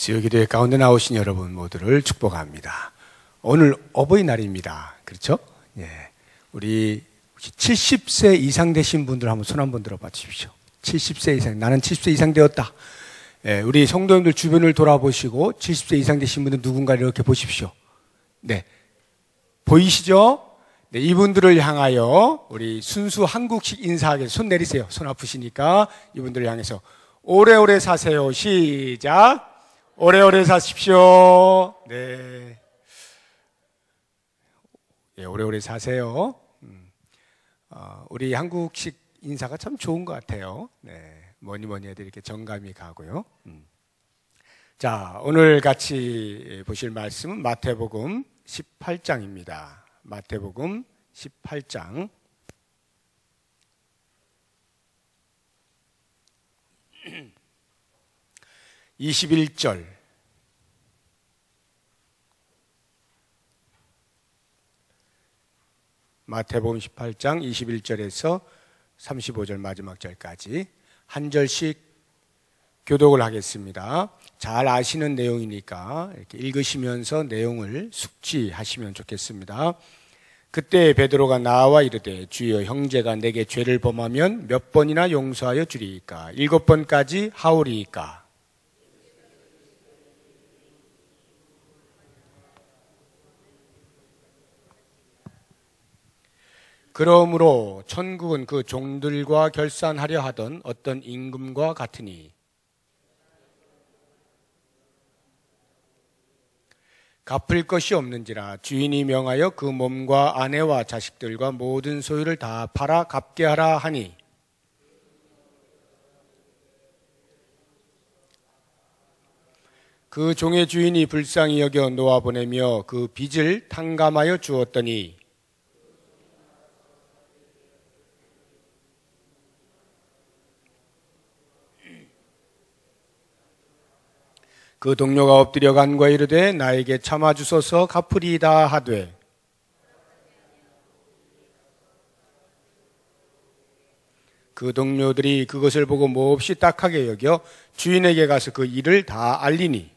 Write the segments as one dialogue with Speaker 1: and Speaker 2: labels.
Speaker 1: 수요기도회 가운데 나오신 여러분 모두를 축복합니다. 오늘 어버이날입니다. 그렇죠? 예. 우리 70세 이상 되신 분들 한번 손 한번 들어봐 주십시오. 70세 이상, 나는 70세 이상 되었다. 예, 우리 성도님들 주변을 돌아보시고 70세 이상 되신 분들 누군가를 이렇게 보십시오. 네. 보이시죠? 네, 이분들을 향하여 우리 순수 한국식 인사하게 손 내리세요. 손 아프시니까 이분들을 향해서 오래오래 사세요. 시작. 오래오래 사십시오. 네. 네, 오래오래 사세요. 우리 한국식 인사가 참 좋은 것 같아요. 네. 뭐니 해도 이렇게 정감이 가고요. 자, 오늘 같이 보실 말씀은 마태복음 18장입니다. 마태복음 18장. (21절) 마태복음 18장 21절에서 35절 마지막 절까지 한 절씩 교독을 하겠습니다. 잘 아시는 내용이니까 이렇게 읽으시면서 내용을 숙지하시면 좋겠습니다. 그때 베드로가 나와 이르되 주여 형제가 내게 죄를 범하면 몇 번이나 용서하여 주리이까? 7번까지 하오리이까? 그러므로 천국은 그 종들과 결산하려 하던 어떤 임금과 같으니 갚을 것이 없는지라 주인이 명하여 그 몸과 아내와 자식들과 모든 소유를 다 팔아 갚게 하라 하니 그 종의 주인이 불쌍히 여겨 놓아보내며 그 빚을 탕감하여 주었더니 그 동료가 엎드려 간과 이르되 나에게 참아주소서 갚으리이다 하되 그 동료들이 그것을 보고 몹시 딱하게 여겨 주인에게 가서 그 일을 다 알리니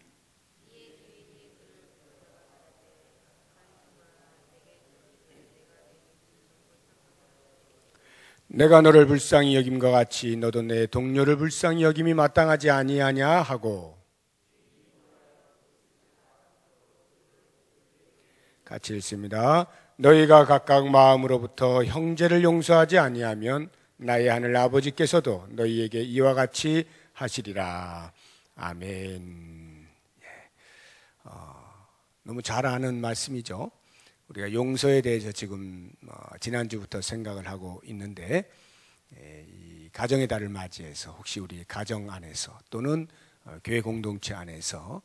Speaker 1: 내가 너를 불쌍히 여김과 같이 너도 내 동료를 불쌍히 여김이 마땅하지 아니하냐 하고 같이 읽습니다. 너희가 각각 마음으로부터 형제를 용서하지 아니하면 나의 하늘 아버지께서도 너희에게 이와 같이 하시리라. 아멘. 너무 잘 아는 말씀이죠. 우리가 용서에 대해서 지금 지난주부터 생각을 하고 있는데 이 가정의 달을 맞이해서 혹시 우리 가정 안에서 또는 교회 공동체 안에서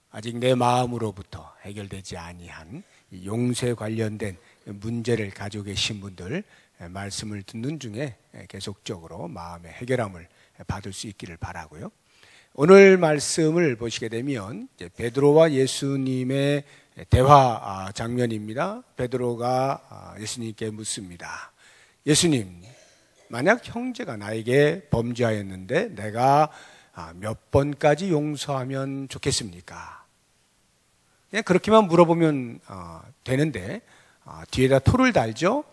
Speaker 1: 아직 내 마음으로부터 해결되지 아니한 용서에 관련된 문제를 가지고 계신 분들 말씀을 듣는 중에 계속적으로 마음의 해결함을 받을 수 있기를 바라고요. 오늘 말씀을 보시게 되면 베드로와 예수님의 대화 장면입니다. 베드로가 예수님께 묻습니다. 예수님, 만약 형제가 나에게 범죄하였는데 내가 몇 번까지 용서하면 좋겠습니까? 그냥 그렇게만 물어보면 되는데 뒤에다 토를 달죠.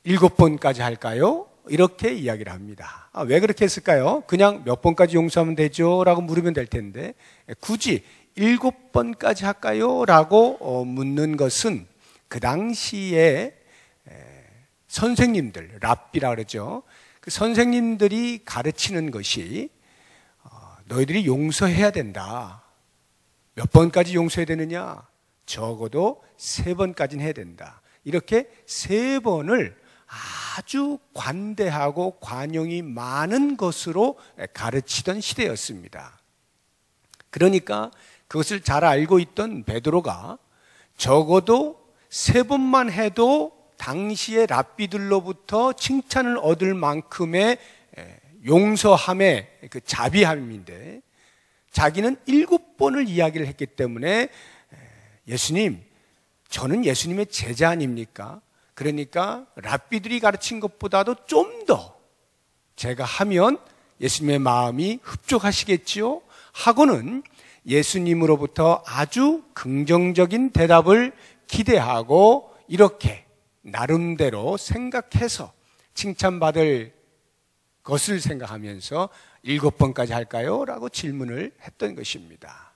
Speaker 1: 7번까지 할까요? 이렇게 이야기를 합니다. 왜 그렇게 했을까요? 그냥 몇 번까지 용서하면 되죠? 라고 물으면 될 텐데 굳이 7번까지 할까요? 라고 묻는 것은 그 당시에 선생님들, 랍비라 그러죠. 그 선생님들이 가르치는 것이 너희들이 용서해야 된다. 몇 번까지 용서해야 되느냐? 적어도 3번까지는 해야 된다. 이렇게 3번을 아주 관대하고 관용이 많은 것으로 가르치던 시대였습니다. 그러니까 그것을 잘 알고 있던 베드로가 적어도 3번만 해도 당시의 랍비들로부터 칭찬을 얻을 만큼의 용서함의 그 자비함인데 자기는 7번을 이야기를 했기 때문에 예수님, 저는 예수님의 제자 아닙니까? 그러니까 랍비들이 가르친 것보다도 좀 더 제가 하면 예수님의 마음이 흡족하시겠지요? 하고는 예수님으로부터 아주 긍정적인 대답을 기대하고 이렇게 나름대로 생각해서 칭찬받을 것을 생각하면서 7번까지 할까요? 라고 질문을 했던 것입니다.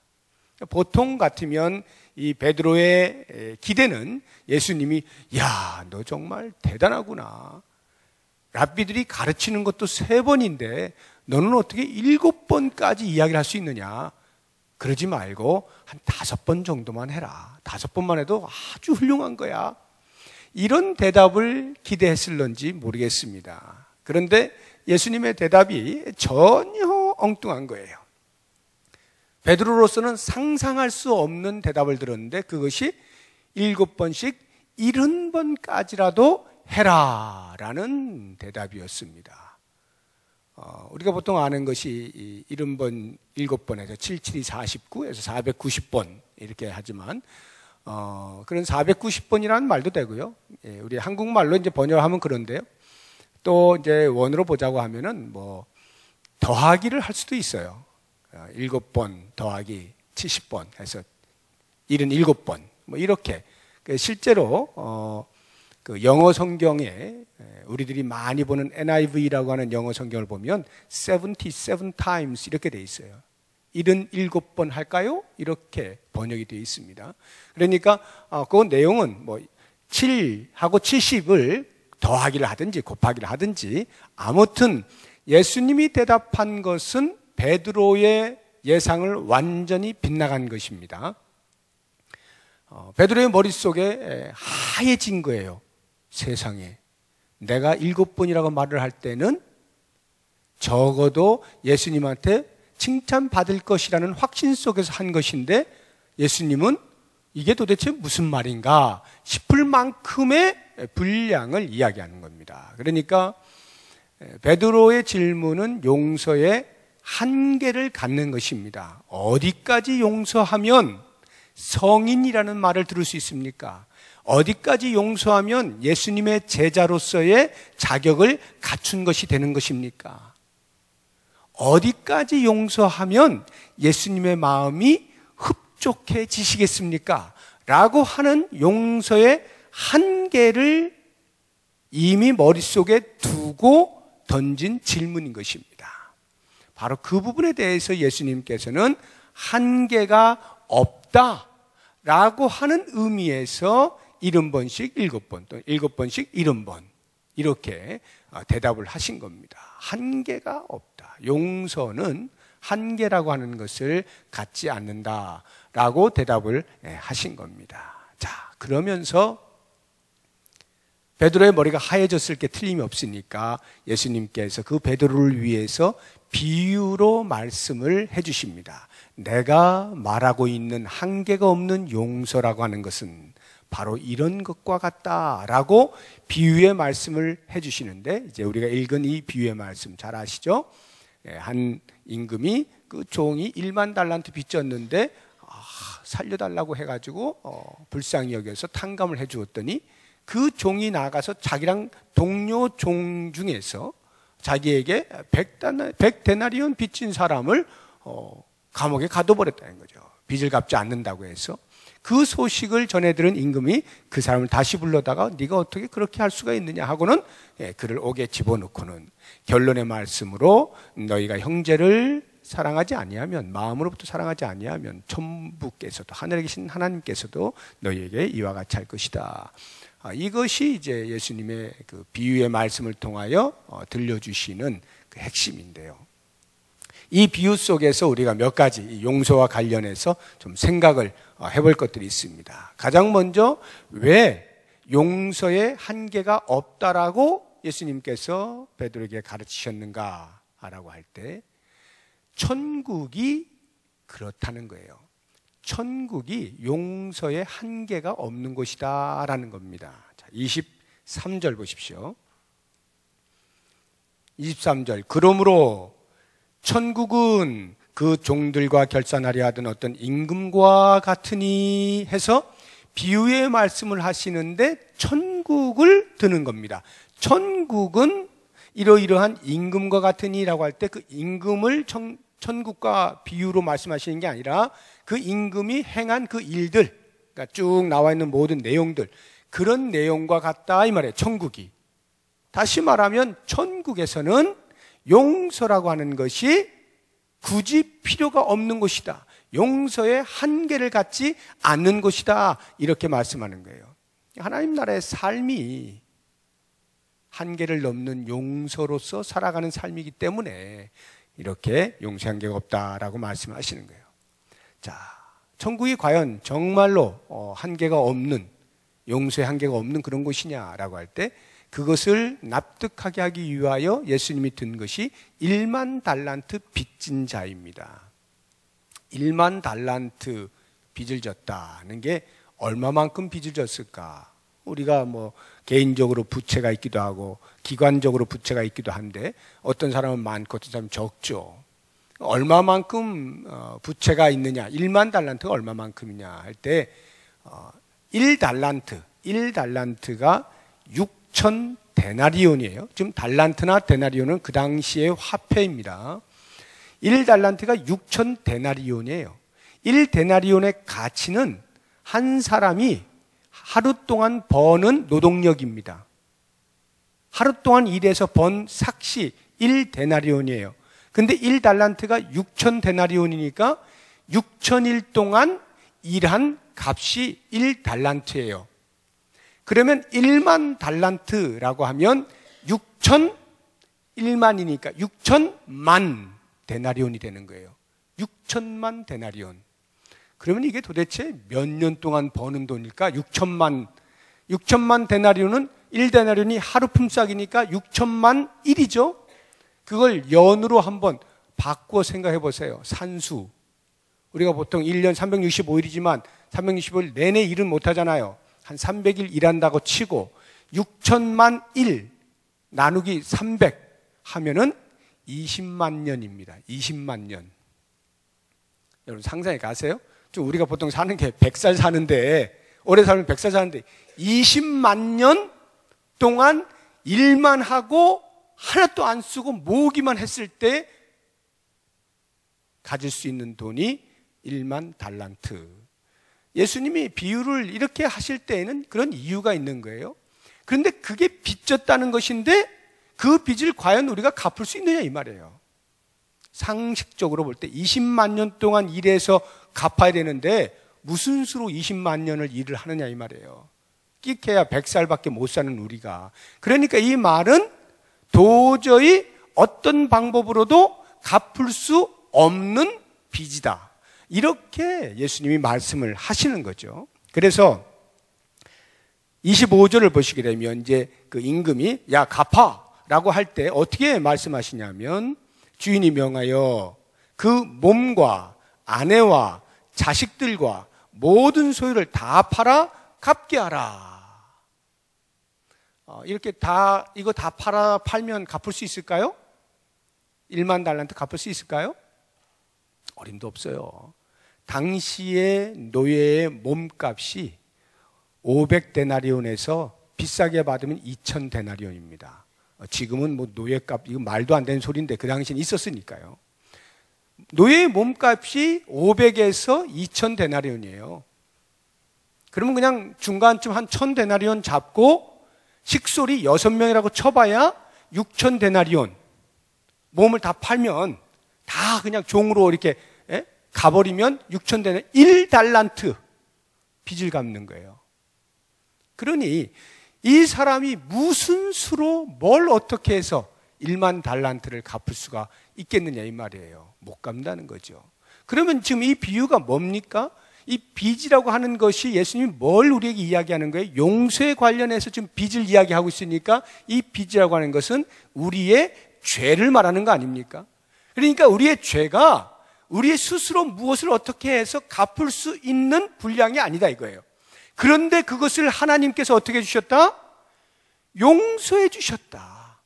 Speaker 1: 보통 같으면 이 베드로의 기대는 예수님이 야, 너 정말 대단하구나. 랍비들이 가르치는 것도 3번인데 너는 어떻게 7번까지 이야기를 할 수 있느냐? 그러지 말고 한 5번 정도만 해라. 5번만 해도 아주 훌륭한 거야. 이런 대답을 기대했을런지 모르겠습니다. 그런데 예수님의 대답이 전혀 엉뚱한 거예요. 베드로로서는 상상할 수 없는 대답을 들었는데 그것이 7번씩 70번까지라도 해라 라는 대답이었습니다. 우리가 보통 아는 것이 70번, 7번에서 77이 49에서 490번 이렇게 하지만 그런 490번이라는 말도 되고요. 우리 한국말로 이제 번역하면 그런데요. 또 이제 원어로 보자고 하면은 뭐 더하기를 할 수도 있어요. 7번 더하기 70번 해서 77번 뭐 이렇게. 실제로 그 영어 성경에 우리들이 많이 보는 NIV라고 하는 영어 성경을 보면 77 times 이렇게 돼 있어요. 77번 할까요? 이렇게 번역이 되어 있습니다. 그러니까 그 내용은 뭐 7하고 70을 더하기를 하든지 곱하기를 하든지 아무튼 예수님이 대답한 것은 베드로의 예상을 완전히 빗나간 것입니다. 베드로의 머릿속에 하얘진 거예요. 세상에 내가 7번이라고 말을 할 때는 적어도 예수님한테 칭찬받을 것이라는 확신 속에서 한 것인데 예수님은 이게 도대체 무슨 말인가 싶을 만큼의 분량을 이야기하는 겁니다. 그러니까 베드로의 질문은 용서의 한계를 갖는 것입니다. 어디까지 용서하면 성인이라는 말을 들을 수 있습니까? 어디까지 용서하면 예수님의 제자로서의 자격을 갖춘 것이 되는 것입니까? 어디까지 용서하면 예수님의 마음이 흡족해지시겠습니까? 라고 하는 용서의 한계를 이미 머릿속에 두고 던진 질문인 것입니다. 바로 그 부분에 대해서 예수님께서는 한계가 없다라고 하는 의미에서 70번씩 7번 또는 7번씩 70번 이렇게 대답을 하신 겁니다. 한계가 없다. 용서는 한계라고 하는 것을 갖지 않는다라고 대답을 하신 겁니다. 자, 그러면서 베드로의 머리가 하얘졌을 게 틀림이 없으니까 예수님께서 그 베드로를 위해서 비유로 말씀을 해주십니다. 내가 말하고 있는 한계가 없는 용서라고 하는 것은 바로 이런 것과 같다라고 비유의 말씀을 해주시는데 이제 우리가 읽은 이 비유의 말씀 잘 아시죠? 한 임금이 그 종이 1만 달란트 빚졌는데 살려달라고 해가지고 불쌍히 여겨서 탕감을 해주었더니 그 종이 나가서 자기랑 동료 종 중에서 자기에게 100데나리온 빚진 사람을 감옥에 가둬버렸다는 거죠. 빚을 갚지 않는다고 해서. 그 소식을 전해들은 임금이 그 사람을 다시 불러다가 네가 어떻게 그렇게 할 수가 있느냐 하고는 그를 옥에 집어넣고는 결론의 말씀으로 너희가 형제를 사랑하지 아니하면 마음으로부터 사랑하지 아니하면 천부께서도 하늘에 계신 하나님께서도 너희에게 이와 같이 할 것이다. 이것이 이제 예수님의 그 비유의 말씀을 통하여 들려주시는 그 핵심인데요. 이 비유 속에서 우리가 몇 가지 용서와 관련해서 좀 생각을 해볼 것들이 있습니다. 가장 먼저 왜 용서의 한계가 없다라고 예수님께서 베드로에게 가르치셨는가라고 할 때 천국이 그렇다는 거예요. 천국이 용서의 한계가 없는 곳이다라는 겁니다. 자, 23절 보십시오. 23절 그러므로 천국은 그 종들과 결산하려 하던 어떤 임금과 같으니 해서 비유의 말씀을 하시는데 천국을 드는 겁니다. 천국은 이러이러한 임금과 같으니라고 할 때 그 임금을 천국과 비유로 말씀하시는 게 아니라 그 임금이 행한 그 일들, 그러니까 쭉 나와 있는 모든 내용들, 그런 내용과 같다 이 말이에요. 천국이. 다시 말하면 천국에서는 용서라고 하는 것이 굳이 필요가 없는 것이다. 용서의 한계를 갖지 않는 것이다. 이렇게 말씀하는 거예요. 하나님 나라의 삶이 한계를 넘는 용서로서 살아가는 삶이기 때문에 이렇게 용서 한계가 없다라고 말씀하시는 거예요. 자, 천국이 과연 정말로 한계가 없는, 용서의 한계가 없는 그런 곳이냐라고 할 때 그것을 납득하게 하기 위하여 예수님이 든 것이 1만 달란트 빚진 자입니다. 1만 달란트 빚을 졌다는 게 얼마만큼 빚을 졌을까? 우리가 뭐 개인적으로 부채가 있기도 하고 기관적으로 부채가 있기도 한데 어떤 사람은 많고 어떤 사람은 적죠. 얼마만큼 부채가 있느냐, 1만 달란트가 얼마만큼이냐 할 때 1달란트가 6천 데나리온이에요. 지금 달란트나 데나리온은 그 당시의 화폐입니다. 1달란트가 6천 데나리온이에요. 1데나리온의 가치는 한 사람이 하루 동안 버는 노동력입니다. 하루 동안 일해서 번 삭시 1데나리온이에요. 근데 1달란트가 6천 데나리온이니까 6천일 동안 일한 값이 1달란트예요. 그러면 1만 달란트라고 하면 6천 1만이니까 6천만 데나리온이 되는 거예요. 6천만 데나리온. 그러면 이게 도대체 몇 년 동안 버는 돈일까? 6천만 데나리온은 1데나리온이 하루 품삯이니까 6천만 1이죠. 그걸 연으로 한번 바꾸어 생각해 보세요. 산수. 우리가 보통 1년 365일이지만 365일 내내 일은 못 하잖아요. 한 300일 일한다고 치고 6천만 1 나누기 300 하면은 20만 년입니다. 20만 년. 여러분 상상해 가세요? 좀 우리가 보통 사는 게 100살 사는데, 오래 살면 100살 사는데 20만 년 동안 일만 하고 하나도 안 쓰고 모으기만 했을 때 가질 수 있는 돈이 1만 달란트. 예수님이 비유를 이렇게 하실 때에는 그런 이유가 있는 거예요. 그런데 그게 빚졌다는 것인데 그 빚을 과연 우리가 갚을 수 있느냐 이 말이에요. 상식적으로 볼 때 20만 년 동안 일해서 갚아야 되는데 무슨 수로 20만 년을 일을 하느냐 이 말이에요. 끼케야 100살밖에 못 사는 우리가. 그러니까 이 말은 도저히 어떤 방법으로도 갚을 수 없는 빚이다. 이렇게 예수님이 말씀을 하시는 거죠. 그래서 25절을 보시게 되면 이제 그 임금이 야 갚아 라고 할 때 어떻게 말씀하시냐면 주인이 명하여 그 몸과 아내와 자식들과 모든 소유를 다 팔아 갚게 하라. 이렇게 이거 다 팔면 갚을 수 있을까요? 1만 달란트 갚을 수 있을까요? 어림도 없어요. 당시의 노예의 몸값이 500데나리온에서 비싸게 받으면 2000데나리온입니다. 지금은 뭐 노예값, 이거 말도 안 되는 소리인데 그 당시엔 있었으니까요. 노예의 몸값이 500에서 2000데나리온이에요. 그러면 그냥 중간쯤 한 1000데나리온 잡고 식솔이 6명이라고 쳐봐야 6000데나리온. 몸을 다 팔면 다 그냥 종으로 이렇게 가버리면 6000데나리온, 1달란트 빚을 갚는 거예요. 그러니 이 사람이 무슨 수로 뭘 어떻게 해서 1만 달란트를 갚을 수가 있겠느냐 이 말이에요. 못 갚는다는 거죠. 그러면 지금 이 비유가 뭡니까? 이 빚이라고 하는 것이 예수님이 뭘 우리에게 이야기하는 거예요? 용서에 관련해서 지금 빚을 이야기하고 있으니까 이 빚이라고 하는 것은 우리의 죄를 말하는 거 아닙니까? 그러니까 우리의 죄가 우리의 스스로 무엇을 어떻게 해서 갚을 수 있는 분량이 아니다 이거예요. 그런데 그것을 하나님께서 어떻게 해주셨다? 용서해 주셨다.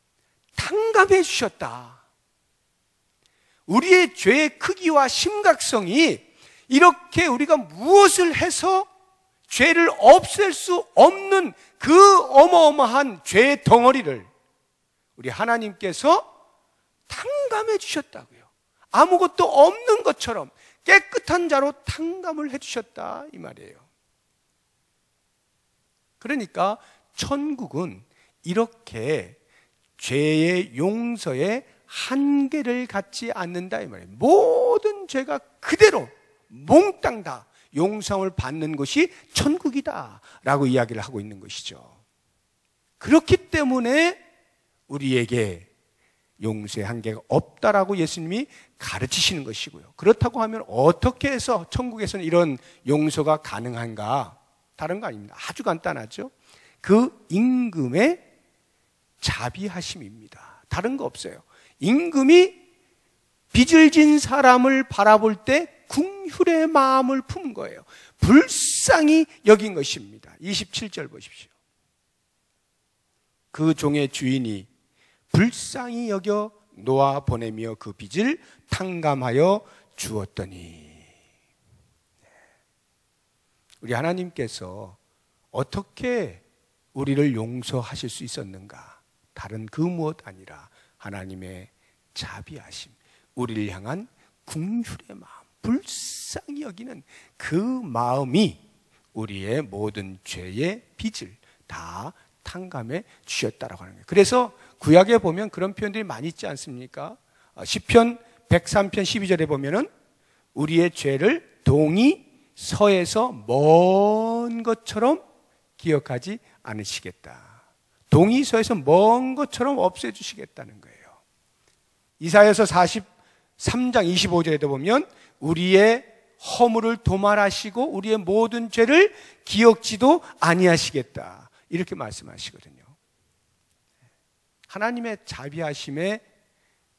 Speaker 1: 탕감해 주셨다. 우리의 죄의 크기와 심각성이 이렇게 우리가 무엇을 해서 죄를 없앨 수 없는 그 어마어마한 죄의 덩어리를 우리 하나님께서 탕감해 주셨다고요. 아무것도 없는 것처럼 깨끗한 자로 탕감을 해주셨다 이 말이에요. 그러니까 천국은 이렇게 죄의 용서에 한계를 갖지 않는다 이 말이에요. 모든 죄가 그대로 몽땅 다 용서를 받는 것이 천국이다 라고 이야기를 하고 있는 것이죠. 그렇기 때문에 우리에게 용서의 한계가 없다라고 예수님이 가르치시는 것이고요. 그렇다고 하면 어떻게 해서 천국에서는 이런 용서가 가능한가? 다른 거 아닙니다. 아주 간단하죠. 그 임금의 자비하심입니다. 다른 거 없어요. 임금이 빚을 진 사람을 바라볼 때 긍휼의 마음을 품은 거예요. 불쌍히 여긴 것입니다. 27절 보십시오. 그 종의 주인이 불쌍히 여겨 놓아 보내며 그 빚을 탕감하여 주었더니, 우리 하나님께서 어떻게 우리를 용서하실 수 있었는가? 다른 그 무엇 아니라 하나님의 자비하심, 우리를 향한 긍휼의 마음, 불쌍히 여기는 그 마음이 우리의 모든 죄의 빚을 다 탕감해 주셨다라고 하는 거예요. 그래서 구약에 보면 그런 표현들이 많이 있지 않습니까? 시편 103편 12절에 보면은 우리의 죄를 동이 서에서 먼 것처럼 기억하지 않으시겠다. 동이 서에서 먼 것처럼 없애주시겠다는 거예요. 이사야서 43장 25절에도 보면 우리의 허물을 도말하시고 우리의 모든 죄를 기억지도 아니하시겠다. 이렇게 말씀하시거든요. 하나님의 자비하심의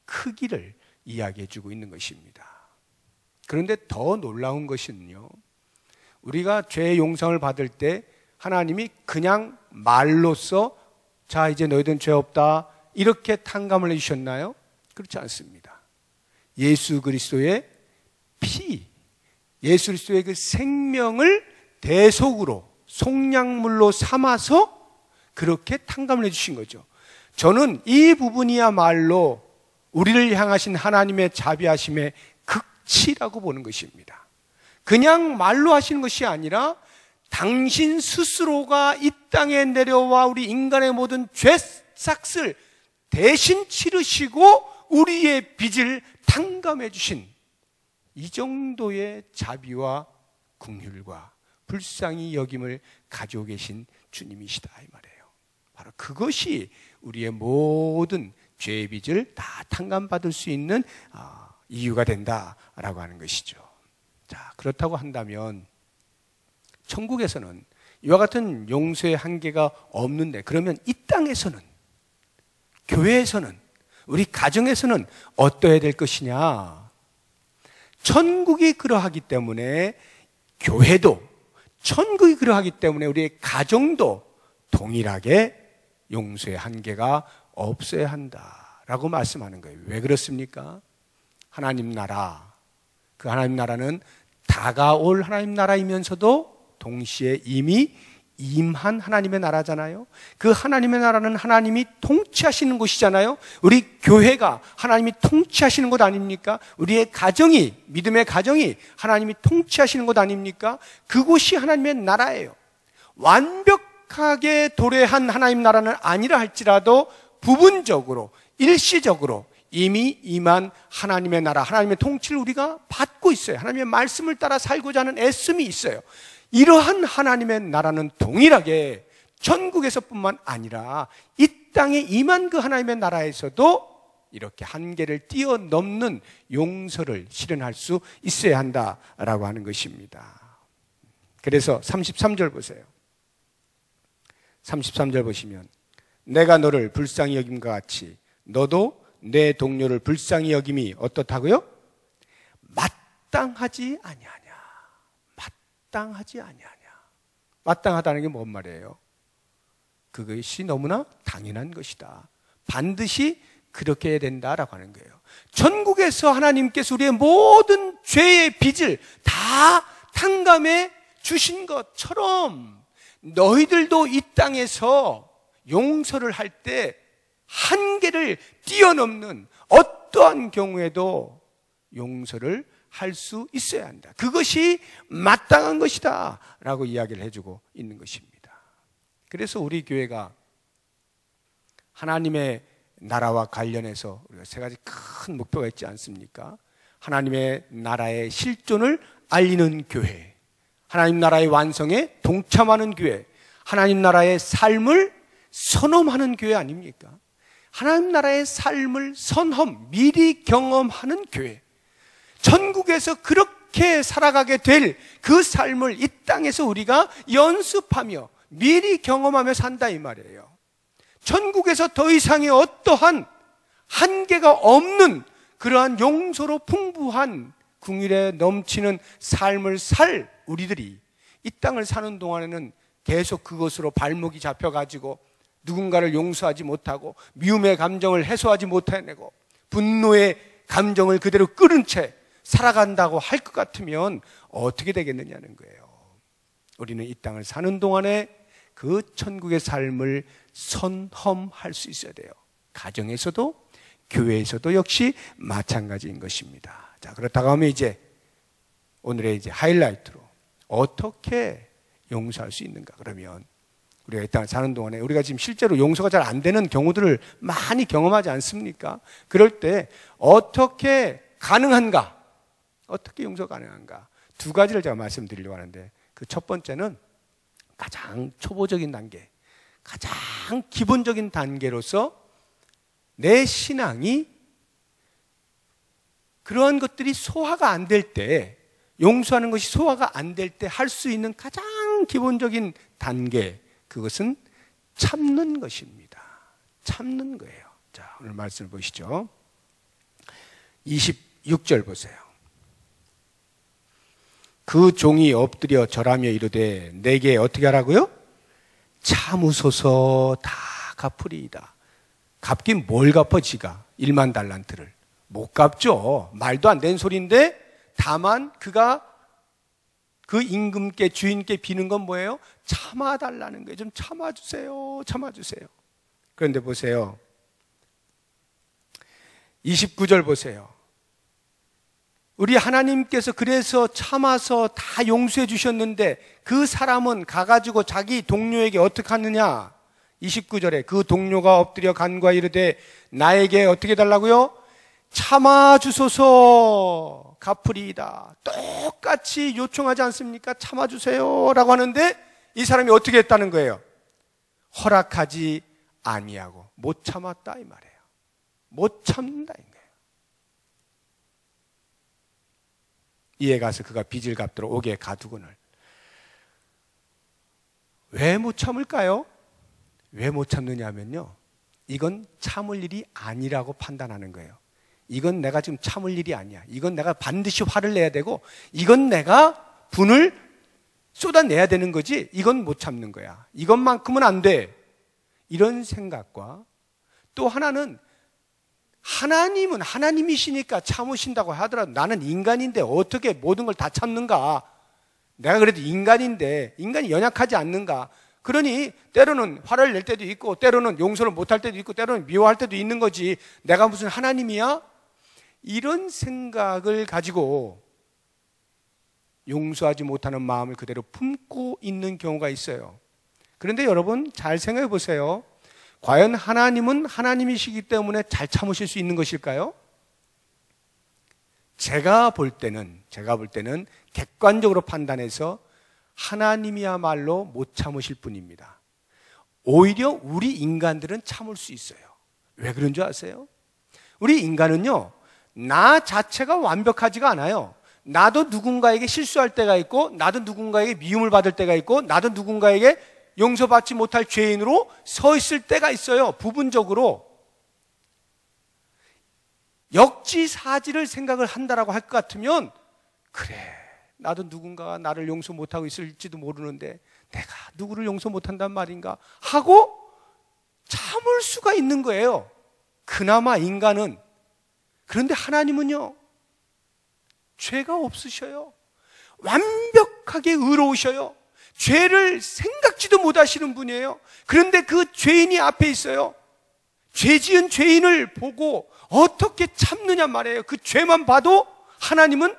Speaker 1: 크기를 이야기해 주고 있는 것입니다. 그런데 더 놀라운 것은요, 우리가 죄의 용서를 받을 때 하나님이 그냥 말로써 자 이제 너희들은 죄 없다 이렇게 탕감을 해주셨나요? 그렇지 않습니다. 예수 그리스도의 피, 예수 그리스도의 그 생명을 대속으로 속량물로 삼아서 그렇게 탕감을 해주신 거죠. 저는 이 부분이야말로 우리를 향하신 하나님의 자비하심의 극치라고 보는 것입니다. 그냥 말로 하시는 것이 아니라 당신 스스로가 이 땅에 내려와 우리 인간의 모든 죄싹을 대신 치르시고 우리의 빚을 탕감해 주신 이 정도의 자비와 긍휼과 불쌍히 여김을 가지고 계신 주님이시다 이 말이에요. 바로 그것이 우리의 모든 죄의 빚을 다 탕감받을 수 있는 이유가 된다라고 하는 것이죠. 자, 그렇다고 한다면 천국에서는 이와 같은 용서의 한계가 없는데, 그러면 이 땅에서는, 교회에서는, 우리 가정에서는 어떠해야 될 것이냐? 천국이 그러하기 때문에 교회도, 천국이 그러하기 때문에 우리의 가정도 동일하게 용서의 한계가 없어야 한다라고 말씀하는 거예요. 왜 그렇습니까? 하나님 나라, 그 하나님 나라는 다가올 하나님 나라이면서도 동시에 이미 임한 하나님의 나라잖아요. 그 하나님의 나라는 하나님이 통치하시는 곳이잖아요. 우리 교회가 하나님이 통치하시는 곳 아닙니까? 우리의 가정이, 믿음의 가정이 하나님이 통치하시는 곳 아닙니까? 그곳이 하나님의 나라예요. 완벽하게 도래한 하나님 나라는 아니라 할지라도 부분적으로, 일시적으로 이미 임한 하나님의 나라, 하나님의 통치를 우리가 받고 있어요. 하나님의 말씀을 따라 살고자 하는 애씀이 있어요. 이러한 하나님의 나라는 동일하게 천국에서뿐만 아니라 이 땅에 임한 그 하나님의 나라에서도 이렇게 한계를 뛰어넘는 용서를 실현할 수 있어야 한다라고 하는 것입니다. 그래서 33절 보세요. 33절 보시면 내가 너를 불쌍히 여김과 같이 너도 내 동료를 불쌍히 여김이 어떻다고요? 마땅하지 아니하냐. 마땅하지 아니하냐. 마땅하다는 게 뭔 말이에요? 그것이 너무나 당연한 것이다. 반드시 그렇게 해야 된다라고 하는 거예요. 천국에서 하나님께서 우리의 모든 죄의 빚을 다 탕감해 주신 것처럼 너희들도 이 땅에서 용서를 할 때 한계를 뛰어넘는 어떠한 경우에도 용서를 할 수 있어야 한다. 그것이 마땅한 것이다 라고 이야기를 해주고 있는 것입니다. 그래서 우리 교회가 하나님의 나라와 관련해서 우리가 세 가지 큰 목표가 있지 않습니까? 하나님의 나라의 실존을 알리는 교회, 하나님 나라의 완성에 동참하는 교회, 하나님 나라의 삶을 선험하는 교회 아닙니까? 하나님 나라의 삶을 미리 경험하는 교회, 천국에서 그렇게 살아가게 될 그 삶을 이 땅에서 우리가 연습하며 미리 경험하며 산다 이 말이에요. 천국에서 더 이상의 어떠한 한계가 없는 그러한 용서로 풍부한 긍휼에 넘치는 삶을 살 우리들이 이 땅을 사는 동안에는 계속 그것으로 발목이 잡혀가지고 누군가를 용서하지 못하고 미움의 감정을 해소하지 못해내고 분노의 감정을 그대로 끓은 채 살아간다고 할 것 같으면 어떻게 되겠느냐는 거예요. 우리는 이 땅을 사는 동안에 그 천국의 삶을 선험할 수 있어야 돼요. 가정에서도 교회에서도 역시 마찬가지인 것입니다. 자, 그렇다고 하면 이제 오늘의 이제 하이라이트로 어떻게 용서할 수 있는가? 그러면 우리가 이 땅을 사는 동안에 우리가 지금 실제로 용서가 잘 안 되는 경우들을 많이 경험하지 않습니까? 그럴 때 어떻게 가능한가? 어떻게 용서가 가능한가? 두 가지를 제가 말씀드리려고 하는데 그 첫 번째는 가장 초보적인 단계, 가장 기본적인 단계로서 내 신앙이 그러한 것들이 소화가 안 될 때, 용서하는 것이 소화가 안 될 때 할 수 있는 가장 기본적인 단계, 그것은 참는 것입니다. 참는 거예요. 자, 오늘 말씀을 보시죠. 26절 보세요. 그 종이 엎드려 절하며 이르되 내게 어떻게 하라고요? 참으소서 다 갚으리이다. 갚긴 뭘 갚아 지가 1만 달란트를 못 갚죠. 말도 안 되는 소리인데 다만 그가 그 임금께 주인께 비는 건 뭐예요? 참아달라는 거예요. 좀 참아주세요. 참아주세요. 그런데 보세요. 29절 보세요. 우리 하나님께서 그래서 참아서 다 용서해 주셨는데 그 사람은 가가지고 자기 동료에게 어떻게 하느냐? 29절에 그 동료가 엎드려 간과 이르되 나에게 어떻게 해달라고요? 참아주소서 갚으리이다. 똑같이 요청하지 않습니까? 참아주세요 라고 하는데 이 사람이 어떻게 했다는 거예요? 허락하지 아니하고 못 참았다 이 말이에요. 못 참는다 이 거예요. 이에 가서 그가 빚을 갚도록 옥에 가두거늘. 왜 못 참을까요? 왜 못 참느냐 하면요, 이건 참을 일이 아니라고 판단하는 거예요. 이건 내가 지금 참을 일이 아니야. 이건 내가 반드시 화를 내야 되고 이건 내가 분을 쏟아내야 되는 거지 이건 못 참는 거야. 이것만큼은 안 돼. 이런 생각과 또 하나는 하나님은 하나님이시니까 참으신다고 하더라도 나는 인간인데 어떻게 모든 걸 다 참는가? 내가 그래도 인간인데 인간이 연약하지 않는가? 그러니 때로는 화를 낼 때도 있고 때로는 용서를 못할 때도 있고 때로는 미워할 때도 있는 거지 내가 무슨 하나님이야? 이런 생각을 가지고 용서하지 못하는 마음을 그대로 품고 있는 경우가 있어요. 그런데 여러분 잘 생각해 보세요. 과연 하나님은 하나님이시기 때문에 잘 참으실 수 있는 것일까요? 제가 볼 때는 객관적으로 판단해서 하나님이야말로 못 참으실 분입니다. 오히려 우리 인간들은 참을 수 있어요. 왜 그런 줄 아세요? 우리 인간은요, 나 자체가 완벽하지가 않아요. 나도 누군가에게 실수할 때가 있고, 나도 누군가에게 미움을 받을 때가 있고, 나도 누군가에게 용서받지 못할 죄인으로 서 있을 때가 있어요. 부분적으로. 역지사지를 생각을 한다라고 할 것 같으면 그래, 나도 누군가가 나를 용서 못하고 있을지도 모르는데 내가 누구를 용서 못한단 말인가 하고 참을 수가 있는 거예요. 그나마 인간은. 그런데 하나님은요, 죄가 없으셔요. 완벽하게 의로우셔요. 죄를 생각지도 못하시는 분이에요. 그런데 그 죄인이 앞에 있어요. 죄 지은 죄인을 보고 어떻게 참느냐 말이에요. 그 죄만 봐도 하나님은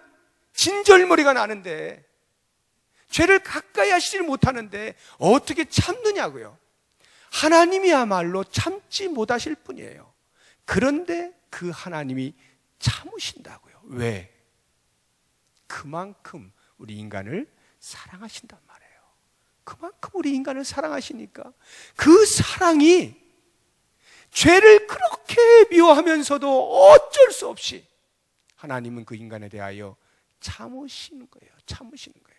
Speaker 1: 진절머리가 나는데, 죄를 가까이 하시지 못하는데 어떻게 참느냐고요. 하나님이야말로 참지 못하실 분이에요. 그런데 그 하나님이 참으신다고요. 왜? 그만큼 우리 인간을 사랑하신단 말이에요. 그만큼 우리 인간을 사랑하시니까 그 사랑이 죄를 그렇게 미워하면서도 어쩔 수 없이 하나님은 그 인간에 대하여 참으시는 거예요. 참으시는 거예요.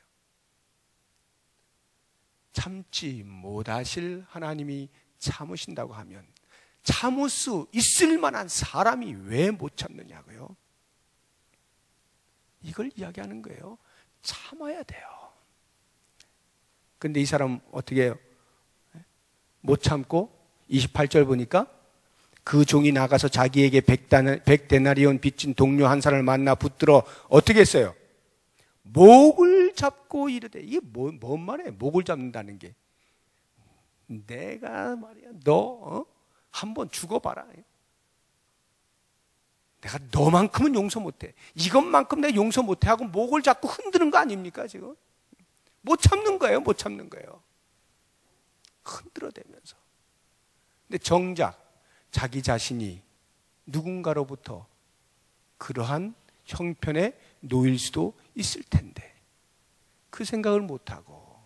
Speaker 1: 참지 못하실 하나님이 참으신다고 하면 참을 수 있을 만한 사람이 왜 못 참느냐고요? 이걸 이야기하는 거예요. 참아야 돼요. 근데 이 사람 어떻게 해요? 못 참고 28절 보니까 그 종이 나가서 자기에게 100데나리온 빚진 동료 한 사람을 만나 붙들어 어떻게 했어요? 목을 잡고 이르되, 이게 뭔 말이에요? 목을 잡는다는 게. 내가 말이야, 너 한번 죽어봐라. 내가 너만큼은 용서 못해. 이것만큼 내가 용서 못해 하고 목을 잡고 흔드는 거 아닙니까 지금? 못 참는 거예요. 못 참는 거예요. 흔들어대면서. 근데 정작 자기 자신이 누군가로부터 그러한 형편에 놓일 수도 있을 텐데 그 생각을 못하고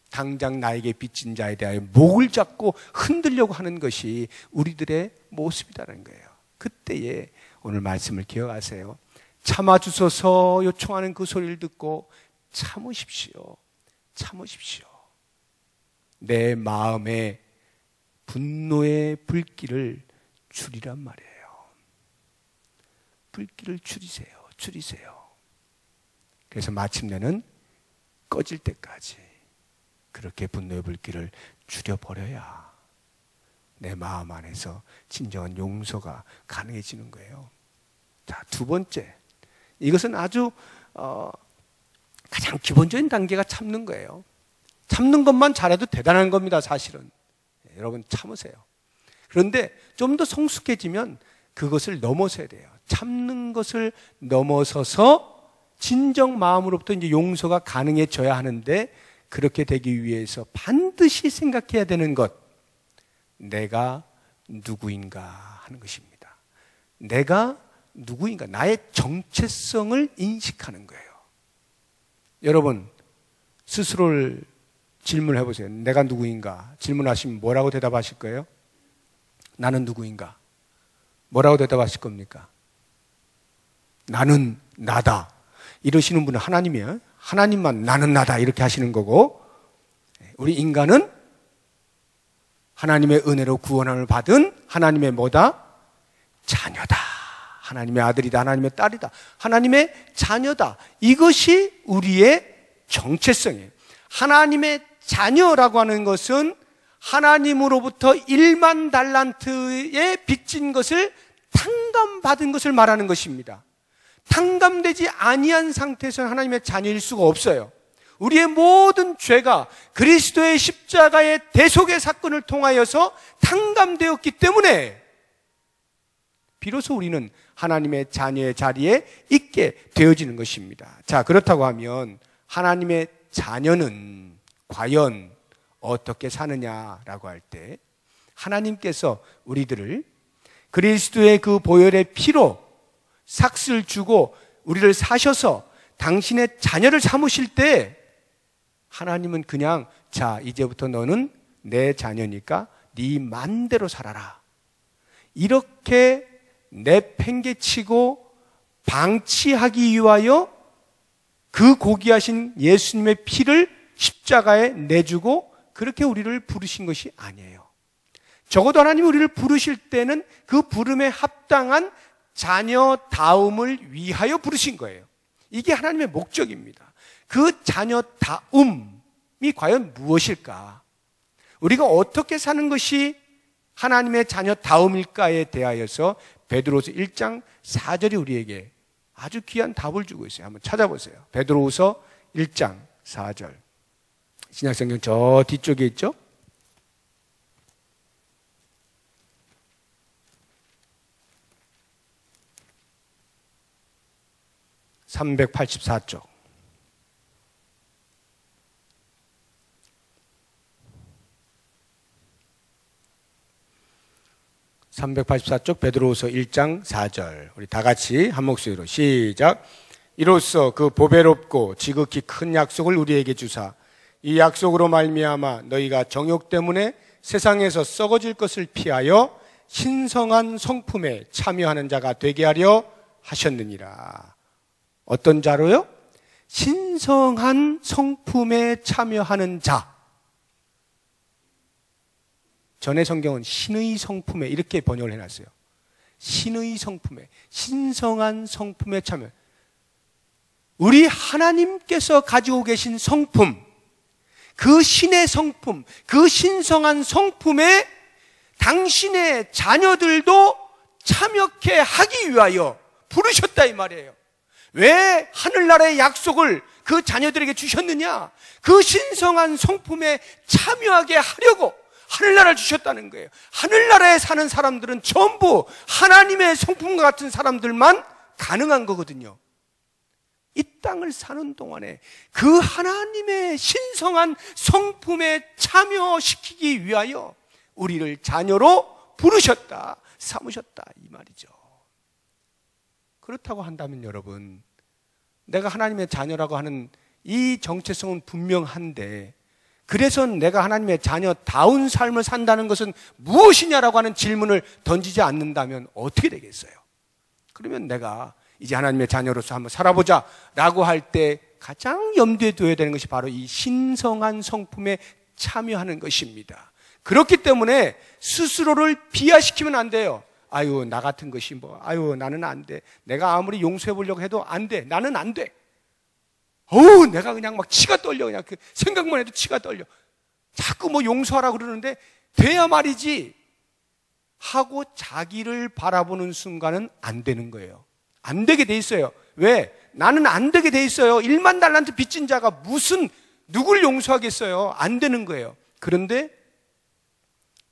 Speaker 1: 당장 나에게 빚진 자에 대하여 목을 잡고 흔들려고 하는 것이 우리들의 모습이라는 거예요. 그때에 오늘 말씀을 기억하세요. 참아주소서 요청하는 그 소리를 듣고 참으십시오. 참으십시오. 내 마음에 분노의 불길을 줄이란 말이에요. 불길을 줄이세요. 줄이세요. 그래서 마침내는 꺼질 때까지 그렇게 분노의 불길을 줄여버려야 내 마음 안에서 진정한 용서가 가능해지는 거예요. 자, 두 번째. 이것은 아주 가장 기본적인 단계가 참는 거예요. 참는 것만 잘해도 대단한 겁니다, 사실은. 여러분 참으세요. 그런데 좀 더 성숙해지면 그것을 넘어서야 돼요. 참는 것을 넘어서서 진정 마음으로부터 이제 용서가 가능해져야 하는데 그렇게 되기 위해서 반드시 생각해야 되는 것. 내가 누구인가 하는 것입니다. 내가 누구인가, 나의 정체성을 인식하는 거예요. 여러분 스스로를 질문해 보세요. 내가 누구인가 질문하시면 뭐라고 대답하실 거예요? 나는 누구인가? 뭐라고 대답하실 겁니까? 나는 나다. 이러시는 분은 하나님이에요. 하나님만 나는 나다 이렇게 하시는 거고, 우리 인간은 하나님의 은혜로 구원함을 받은 하나님의 뭐다? 자녀다. 하나님의 아들이다. 하나님의 딸이다. 하나님의 자녀다. 이것이 우리의 정체성이에요. 하나님의 자녀라고 하는 것은 하나님으로부터 1만 달란트에 빚진 것을 탕감받은 것을 말하는 것입니다. 탕감되지 아니한 상태에서는 하나님의 자녀일 수가 없어요. 우리의 모든 죄가 그리스도의 십자가의 대속의 사건을 통하여서 탕감되었기 때문에 비로소 우리는 하나님의 자녀의 자리에 있게 되어지는 것입니다. 자, 그렇다고 하면 하나님의 자녀는 과연 어떻게 사느냐라고 할 때 하나님께서 우리들을 그리스도의 그 보혈의 피로 삭슬 주고 우리를 사셔서 당신의 자녀를 삼으실 때 하나님은 그냥 자, 이제부터 너는 내 자녀니까 네 맘대로 살아라. 이렇게 내팽개치고 방치하기 위하여 그 고귀하신 예수님의 피를 십자가에 내주고 그렇게 우리를 부르신 것이 아니에요. 적어도 하나님이 우리를 부르실 때는 그 부름에 합당한 자녀다움을 위하여 부르신 거예요. 이게 하나님의 목적입니다. 그 자녀다움이 과연 무엇일까? 우리가 어떻게 사는 것이 하나님의 자녀다움일까에 대하여서 베드로후서 1장 4절이 우리에게 아주 귀한 답을 주고 있어요. 한번 찾아보세요. 베드로후서 1장 4절. 신약성경 저 뒤쪽에 있죠? 384쪽. (384쪽) 베드로후서 1장 4절. 우리 다 같이 한 목소리로 시작. 이로써 그 보배롭고 지극히 큰 약속을 우리에게 주사 이 약속으로 말미암아 너희가 정욕 때문에 세상에서 썩어질 것을 피하여 신성한 성품에 참여하는 자가 되게 하려 하셨느니라. 어떤 자로요? 신성한 성품에 참여하는 자. 전에 성경은 신의 성품에 이렇게 번역을 해놨어요. 신의 성품에, 신성한 성품에 참여. 우리 하나님께서 가지고 계신 성품, 그 신의 성품, 그 신성한 성품에 당신의 자녀들도 참여케 하기 위하여 부르셨다 이 말이에요. 왜 하늘나라의 약속을 그 자녀들에게 주셨느냐? 그 신성한 성품에 참여하게 하려고 하늘나라를 주셨다는 거예요. 하늘나라에 사는 사람들은 전부 하나님의 성품과 같은 사람들만 가능한 거거든요. 이 땅을 사는 동안에 그 하나님의 신성한 성품에 참여시키기 위하여 우리를 자녀로 부르셨다, 삼으셨다 이 말이죠. 그렇다고 한다면 여러분, 내가 하나님의 자녀라고 하는 이 정체성은 분명한데, 그래서 내가 하나님의 자녀다운 삶을 산다는 것은 무엇이냐라고 하는 질문을 던지지 않는다면 어떻게 되겠어요? 그러면 내가 이제 하나님의 자녀로서 한번 살아보자 라고 할 때 가장 염두에 둬야 되는 것이 바로 이 신성한 성품에 참여하는 것입니다. 그렇기 때문에 스스로를 비하시키면 안 돼요. 아유, 나 같은 것이 뭐, 아유, 나는 안 돼. 내가 아무리 용서해 보려고 해도 안 돼. 나는 안 돼. 어우, 내가 그냥 막 치가 떨려. 그냥 그 생각만 해도 치가 떨려. 자꾸 뭐 용서하라 그러는데 돼야 말이지 하고 자기를 바라보는 순간은 안 되는 거예요. 안 되게 돼 있어요. 왜? 나는 안 되게 돼 있어요. 1만 달란트 빚진 자가 무슨 누굴 용서하겠어요? 안 되는 거예요. 그런데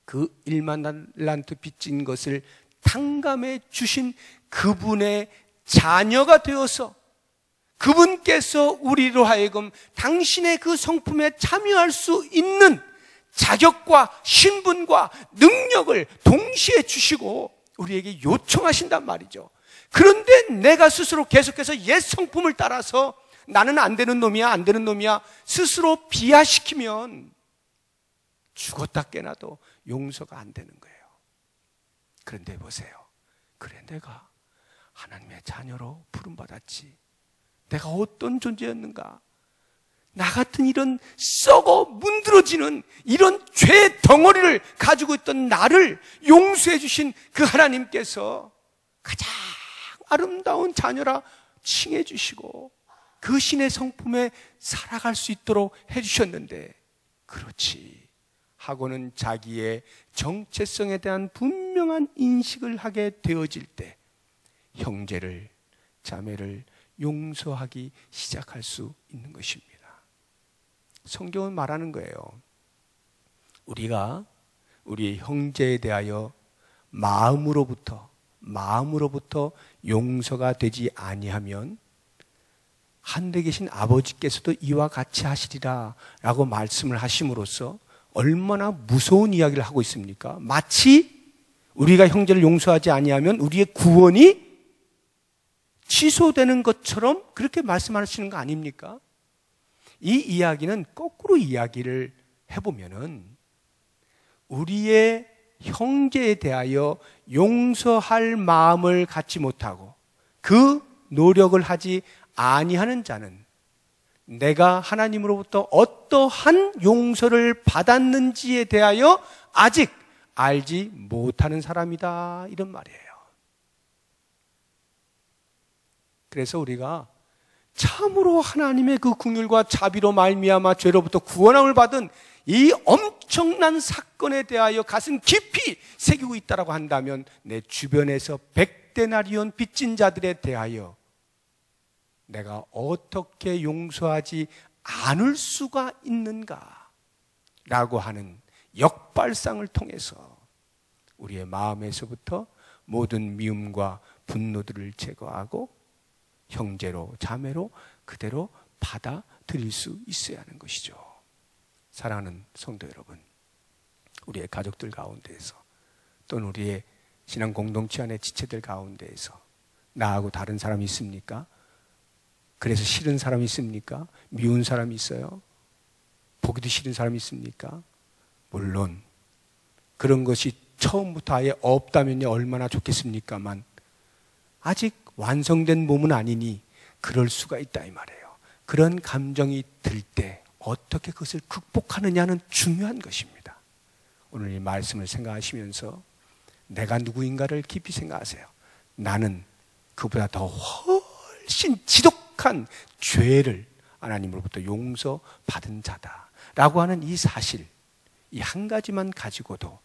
Speaker 1: 그 1만 달란트 빚진 것을 탕감해 주신 그분의 자녀가 되어서 그분께서 우리로 하여금 당신의 그 성품에 참여할 수 있는 자격과 신분과 능력을 동시에 주시고 우리에게 요청하신단 말이죠. 그런데 내가 스스로 계속해서 옛 성품을 따라서 나는 안 되는 놈이야, 안 되는 놈이야 스스로 비하시키면 죽었다 깨나도 용서가 안 되는 거예요. 그런데 보세요. 그래, 내가 하나님의 자녀로 부름받았지. 내가 어떤 존재였는가? 나 같은 이런 썩어 문드러지는 이런 죄 덩어리를 가지고 있던 나를 용서해 주신 그 하나님께서 가장 아름다운 자녀라 칭해 주시고 그 신의 성품에 살아갈 수 있도록 해 주셨는데, 그렇지 하고는 자기의 정체성에 대한 분명한 인식을 하게 되어질 때 형제를, 자매를 용서하기 시작할 수 있는 것입니다. 성경은 말하는 거예요. 우리가 우리의 형제에 대하여 마음으로부터 용서가 되지 아니하면 하늘에 계신 아버지께서도 이와 같이 하시리라 라고 말씀을 하심으로써 얼마나 무서운 이야기를 하고 있습니까? 마치 우리가 형제를 용서하지 아니하면 우리의 구원이 취소되는 것처럼 그렇게 말씀하시는 거 아닙니까? 이 이야기는 거꾸로 이야기를 해보면은 우리의 형제에 대하여 용서할 마음을 갖지 못하고 그 노력을 하지 아니하는 자는 내가 하나님으로부터 어떠한 용서를 받았는지에 대하여 아직 알지 못하는 사람이다, 이런 말이에요. 그래서 우리가 참으로 하나님의 그 긍휼과 자비로 말미암아 죄로부터 구원함을 받은 이 엄청난 사건에 대하여 가슴 깊이 새기고 있다고 한다면 내 주변에서 100데나리온 빚진 자들에 대하여 내가 어떻게 용서하지 않을 수가 있는가 라고 하는 역발상을 통해서 우리의 마음에서부터 모든 미움과 분노들을 제거하고 형제로 자매로 그대로 받아들일 수 있어야 하는 것이죠. 사랑하는 성도 여러분, 우리의 가족들 가운데에서 또는 우리의 신앙 공동체 안의 지체들 가운데에서 나하고 다른 사람이 있습니까? 그래서 싫은 사람이 있습니까? 미운 사람이 있어요? 보기도 싫은 사람이 있습니까? 물론 그런 것이 처음부터 아예 없다면요 얼마나 좋겠습니까만 아직 완성된 몸은 아니니 그럴 수가 있다 이 말이에요. 그런 감정이 들 때 어떻게 그것을 극복하느냐는 중요한 것입니다. 오늘 이 말씀을 생각하시면서 내가 누구인가를 깊이 생각하세요. 나는 그보다 더 훨씬 지독한 죄를 하나님으로부터 용서받은 자다라고 하는 이 사실, 이 한 가지만 가지고도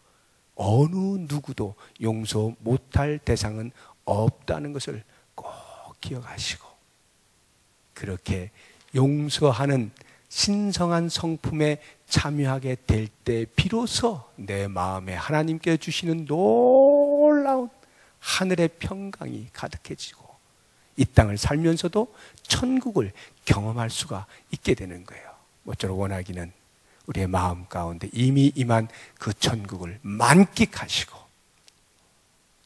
Speaker 1: 어느 누구도 용서 못할 대상은 없다는 것을 꼭 기억하시고 그렇게 용서하는 신성한 성품에 참여하게 될 때 비로소 내 마음에 하나님께 주시는 놀라운 하늘의 평강이 가득해지고 이 땅을 살면서도 천국을 경험할 수가 있게 되는 거예요. 모쪼록 원하기는 우리의 마음 가운데 이미 임한 그 천국을 만끽하시고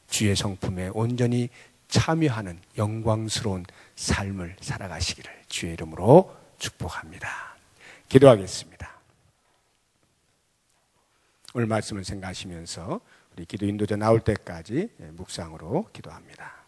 Speaker 1: 주의 성품에 온전히 참여하는 영광스러운 삶을 살아가시기를 주의 이름으로 축복합니다. 기도하겠습니다. 오늘 말씀을 생각하시면서 우리 기도 인도자 나올 때까지 묵상으로 기도합니다.